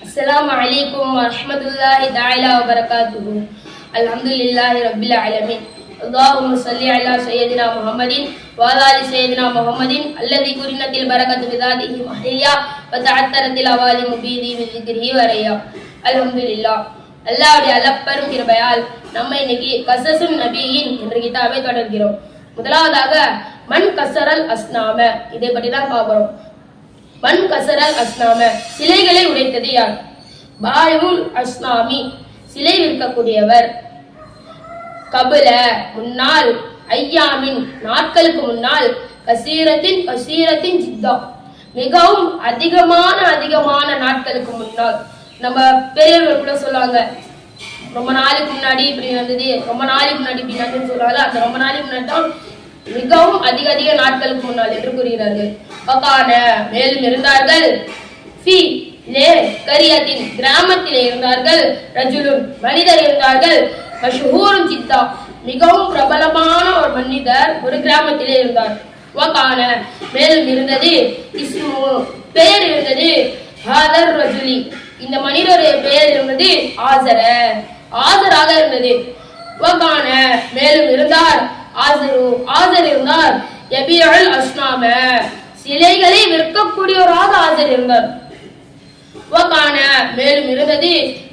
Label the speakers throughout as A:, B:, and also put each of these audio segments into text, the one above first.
A: السلام عليكم ورحمة الله تعالى وبركاته. الحمد لله رب العالمين. اللهم صل على سيدنا محمد وعلى آل سيدنا محمد الذي قرنت البركة بذاته محيا وتعثرت الأوالم به بذكره وريا. الحمد لله. அல்லாஹ்வுடைய அளப்பெரும் கிருபையால் நம்ம இன்னைக்கு கஸஸுன் நபியின் என்ற கிதாபை தொடர்கிறோம். முதலாவதாக மன் கஸரல் அஸ்னாம, இதை பற்றி தான் பார்க்கிறோம். மன் கஸரல் அஸ்னாம, சிலைகளை உடைத்தது யார்? பாயுல் அஸ்னாமி, சிலை விற்கக்கூடியவர். கபுல, முன்னால், ஐயாமின், நாட்களுக்கு முன்னால், கசீரத்தின் கசீரத்தின் ஜித்தா, மிகவும் அதிகமான நாட்களுக்கு முன்னால். நம்ம பெரியவர்கள் கூட சொல்லுவாங்க, ரொம்ப நாளைக்கு முன்னாடி இப்படி வந்தது, ரொம்ப நாளைக்கு முன்னாடி இப்படி நடந்ததுன்னு சொல்லுவாங்க. அந்த ரொம்ப நாளைக்கு முன்னாடி தான் மிகவும் அதிக நாட்களுக்கு முன்னால் என்று கூறுகிறார்கள். பகான, மேலும் இருந்தார்கள். ஃபி லே கரியத்தின், கிராமத்திலே இருந்தார்கள். ரஜுலுன், மனிதர் இருந்தார்கள். மஷ்ஹூரும் ஜித்தா, மிகவும் பிரபலமான ஒரு மனிதர் ஒரு கிராமத்திலே இருந்தார். வகான, மேலும் இருந்தது. இஸ்மு, பெயர் இருந்தது. ஹாதர் ரஜுலி, இந்த மனிதருடைய பெயர் இருந்தது ஆசர, ஆசராக இருந்தது. வகான, மேலும் இருந்தார். ஆசரு, ஆசர் இருந்தார். யபியுல் அஸ்னாம, சிலைகளை விற்கக்கூடியவராக ஆசர் இருந்தார். வகான, மேலும் இருந்தது.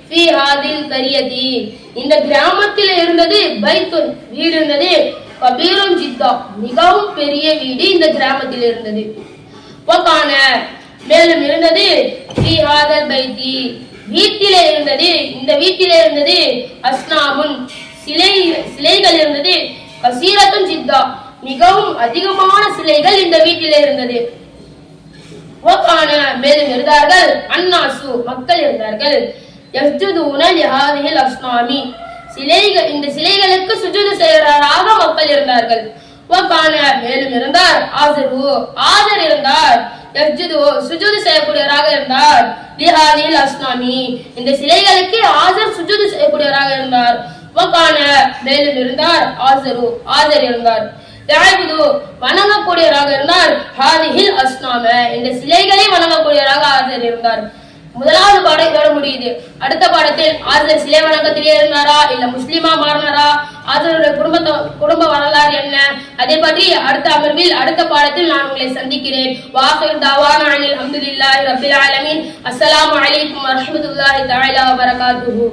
A: ஃபி ஹாதில் கரியதி, இந்த கிராமத்தில் இருந்தது. பைத்துன், வீடு இருந்தது. கபீரும் ஜித்தா, மிகவும் பெரிய வீடு இந்த கிராமத்தில் இருந்தது. வகான, மேலும் இருந்தது. ஃபி ஹாதல் பைத்தி, வீட்டிலே இருந்தது. இந்த வீட்டிலே இருந்தது. அஸ்னாமுன், சிலைகள் இருந்தது. கசீரத்துன் ஜித்தா, மிகவும் அதிகமான சிலைகள் இந்த வீட்டிலே இருந்தது. வகான, மேலும் இருந்தார்கள். அன்னாசு, மக்கள் இருந்தார்கள். யஸ்ஜுதூன லிஹாதிஹில் அஸ்னாமி, சிலைகள், இந்த சிலைகளுக்கு சுஜூது செய்யறாராக மக்கள் இருந்தார்கள். வகான, மேலும் இருந்தார். ஆசரு, ஆசர் இருந்தார். யஸ்ஜுது, சுஜூது செய்யக்கூடியவராக இருந்தார். லிஹாதிஹில் அஸ்னாமி, இந்த சிலைகளுக்கு ஆசர் சுஜூது செய்யக்கூடியவராக இருந்தார். வகான, மேலும் இருந்தார். ஆசரு, ஆசர் இருந்தார். யாய்புது, வணங்கக்கூடியவராக இருந்தார். ஹாதிஹில் அஸ்னாம, இந்த சிலைகளை வணங்கக்கூடியவராக ஆசர் இருந்தார். முதலாவது பாடம் இதோட முடியுது. அடுத்த பாடத்தில் ஆசர் சிலை வணக்கத்திலே இருந்தாரா, இல்ல முஸ்லிமா மாறினாரா, ஆசருடைய குடும்ப வரலாறு என்ன, அதை பற்றி அடுத்த அமர்வில் அடுத்த பாடத்தில் நான் உங்களை சந்திக்கிறேன். வாஹிர் தவானா அனில் ஹம்துலில்லாஹி ரப்பில் ஆலமீன். அஸ்ஸலாமு அலைக்கும் வரஹ்மத்துல்லாஹி தஆலா வபரகாத்துஹு.